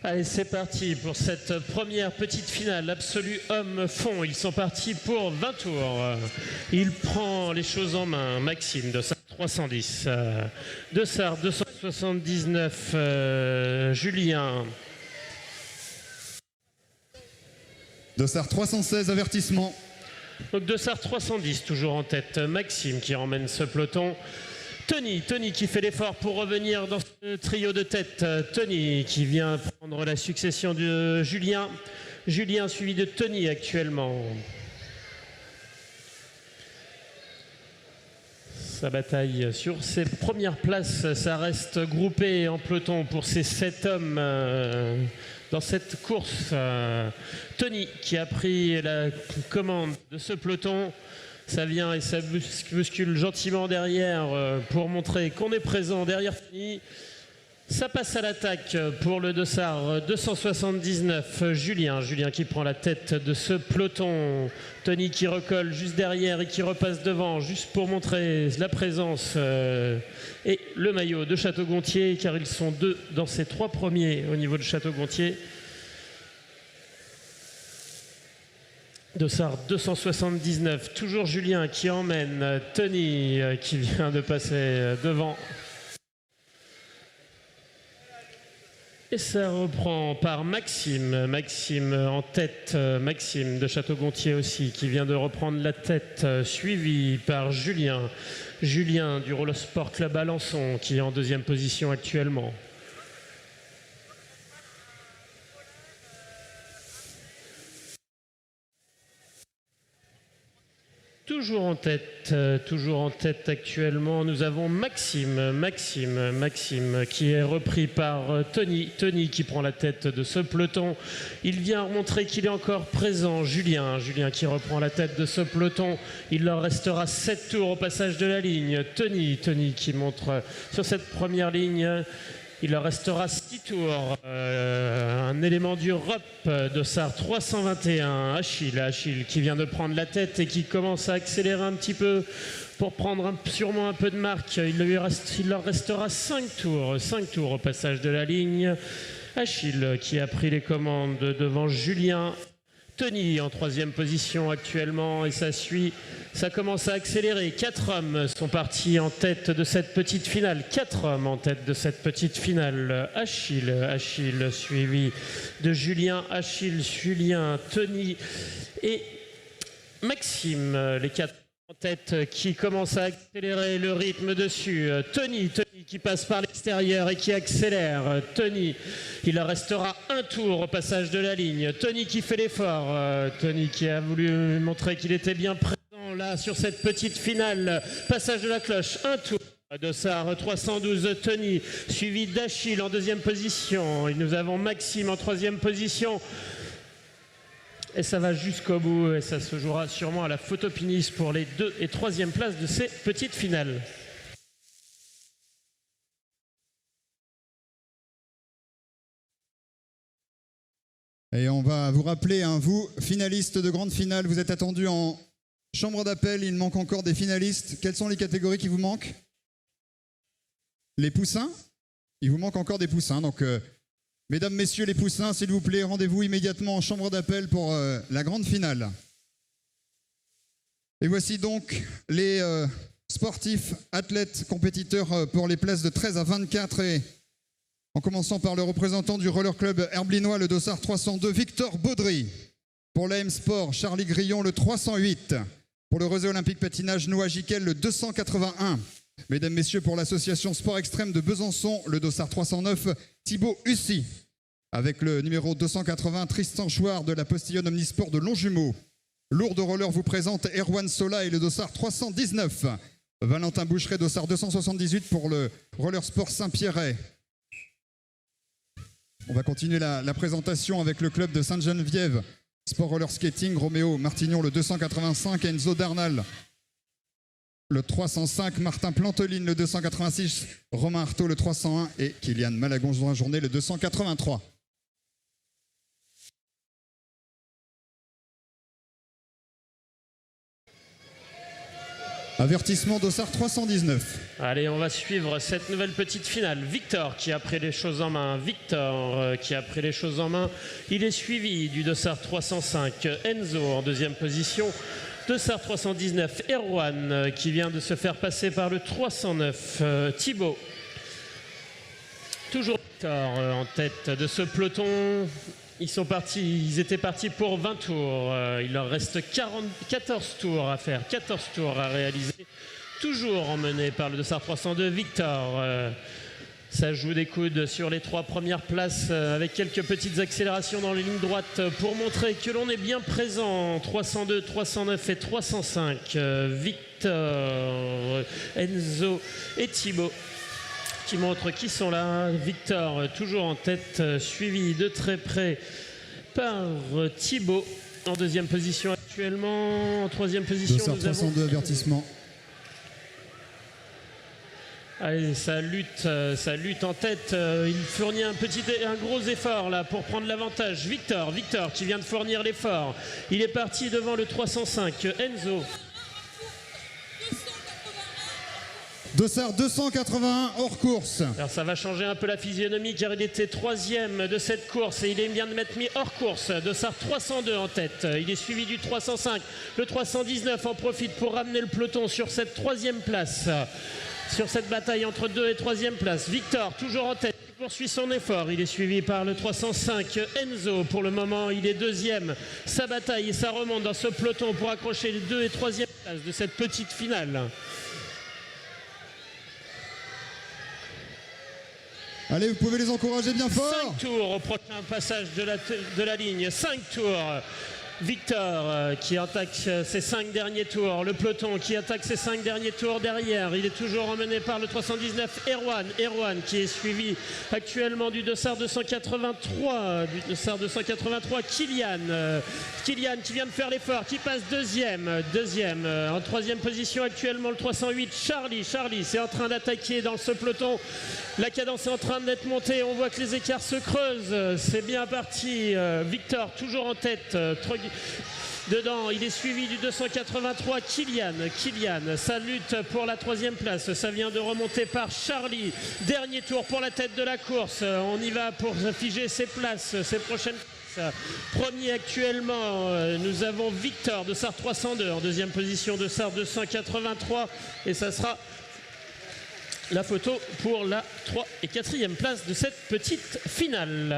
Allez, c'est parti pour cette première petite finale absolue homme-fond. Ils sont partis pour 20 tours. Il prend les choses en main. Maxime, Dossard 310. Dossard 279. Julien. Dossard 316, avertissement. Donc Dossard 310, toujours en tête. Maxime qui emmène ce peloton. Tony qui fait l'effort pour revenir dans ce trio de tête. Tony qui vient prendre la succession de Julien. Julien suivi de Tony actuellement. Sa bataille sur ses premières places, ça reste groupé en peloton pour ces 7 hommes dans cette course. Tony qui a pris la commande de ce peloton. Ça vient et ça bouscule gentiment derrière pour montrer qu'on est présent derrière Tony. Ça passe à l'attaque pour le Dossard 279. Julien qui prend la tête de ce peloton. Tony qui recolle juste derrière et qui repasse devant juste pour montrer la présence et le maillot de Château-Gontier, car ils sont 2 dans ces 3 premiers au niveau de Château-Gontier. Dossard 279, toujours Julien qui emmène Tony qui vient de passer devant. Et ça reprend par Maxime en tête, Maxime de Château-Gontier aussi qui vient de reprendre la tête, suivi par Julien du Roller Sport Club Alençon qui est en 2e position actuellement. Toujours en tête actuellement, nous avons Maxime qui est repris par Tony qui prend la tête de ce peloton. Il vient montrer qu'il est encore présent. Julien qui reprend la tête de ce peloton. Il leur restera 7 tours au passage de la ligne. Tony qui montre sur cette première ligne. Il leur restera 6 tours. Un élément du ROP, Dossard 321. Achille qui vient de prendre la tête et qui commence à accélérer un petit peu pour prendre sûrement un peu de marque. Il leur restera 5 tours au passage de la ligne. Achille qui a pris les commandes devant Julien. Tony en 3e position actuellement et ça suit. Ça commence à accélérer. 4 hommes sont partis en tête de cette petite finale. 4 hommes en tête de cette petite finale. Achille suivi de Julien. Julien, Tony et Maxime. Les 4 en tête qui commencent à accélérer le rythme dessus. Tony qui passe par l'extérieur et qui accélère. Tony, il leur restera 1 tour au passage de la ligne. Tony qui fait l'effort. Tony qui a voulu montrer qu'il était bien présent là sur cette petite finale. Passage de la cloche, 1 tour. Dossard 312, Tony, suivi d'Achille en 2e position. Et nous avons Maxime en 3e position. Et ça va jusqu'au bout et ça se jouera sûrement à la photopinis pour les 2 et 3e places de ces petites finales. Et on va vous rappeler, vous, finalistes de grande finale, vous êtes attendus en chambre d'appel. Il manque encore des finalistes. Quelles sont les catégories qui vous manquent? Les poussins? Il vous manque encore des poussins. Donc, mesdames, messieurs les poussins, s'il vous plaît, rendez-vous immédiatement en chambre d'appel pour la grande finale. Et voici donc les sportifs, athlètes, compétiteurs pour les places de 13 à 24 et en commençant par le représentant du roller club herblinois, le Dossard 302, Victor Baudry. Pour l'AM Sport, Charlie Grillon, le 308. Pour le Rezé Olympique Patinage, Noah Giquel, le 281. Mesdames, messieurs, pour l'association Sport Extrême de Besançon, le Dossard 309, Thibaut Hussy. Avec le numéro 280, Tristan Chouard de la Postillonne Omnisport de Longjumeau. Lourd de roller vous présente Erwan Sola et le Dossard 319. Valentin Boucheret, Dossard 278 pour le Roller Sport Saint-Pierret. On va continuer la présentation avec le club de Sainte-Geneviève. Sport Roller Skating, Roméo Martignon, le 285, Enzo Darnal, le 305, Martin Planteline, le 286, Romain Artaud, le 301 et Kylian Malagonge dans la journée, le 283. Avertissement Dossard 319. Allez, on va suivre cette nouvelle petite finale. Victor qui a pris les choses en main. Victor qui a pris les choses en main. Il est suivi du Dossard 305. Enzo en deuxième position. Dossard 319. Erwan qui vient de se faire passer par le 309. Thibaut. Toujours Victor en tête de ce peloton. Ils étaient partis pour 20 tours. Il leur reste 14 tours à faire, 14 tours à réaliser. Toujours emmené par le Dossard 302, Victor. Ça joue des coudes sur les 3 premières places avec quelques petites accélérations dans les lignes droites pour montrer que l'on est bien présent. 302, 309 et 305. Victor, Enzo et Thibaut qui montrent qui sont là. Victor toujours en tête, suivi de très près par Thibaut en deuxième position actuellement. En troisième position, Dossard nous avons 302, avertissement. Allez, ça lutte en tête. Il fournit un gros effort là pour prendre l'avantage. Victor qui vient de fournir l'effort. Il est parti devant le 305. Enzo. Dossard 281 hors course. Alors ça va changer un peu la physionomie car il était troisième de cette course et il est bien de mettre mis hors course. Dossard 302 en tête. Il est suivi du 305. Le 319 en profite pour ramener le peloton sur cette troisième place. Sur cette bataille entre 2 et 3e place. Victor toujours en tête. Il poursuit son effort. Il est suivi par le 305. Enzo pour le moment il est deuxième. Sa bataille et sa remonte dans ce peloton pour accrocher les 2 et 3e places de cette petite finale. Allez, vous pouvez les encourager bien fort. 5 tours au prochain passage de la ligne. 5 tours. Victor qui attaque ses 5 derniers tours. Le peloton qui attaque ses 5 derniers tours derrière. Il est toujours emmené par le 319 Erwan qui est suivi actuellement du Dossard 283. Kylian qui vient de faire l'effort, qui passe deuxième. En troisième position actuellement le 308 Charlie c'est en train d'attaquer dans ce peloton. La cadence est en train d'être montée. On voit que les écarts se creusent. C'est bien parti. Victor toujours en tête. Dedans, il est suivi du 283 Kylian, ça lutte pour la 3e place. Ça vient de remonter par Charlie. Dernier tour pour la tête de la course. On y va pour figer ses places, ses prochaines places. Premier actuellement, nous avons Victor, Dossard 302. En deuxième position, Dossard 283. Et ça sera la photo pour la 3 et 4e place de cette petite finale.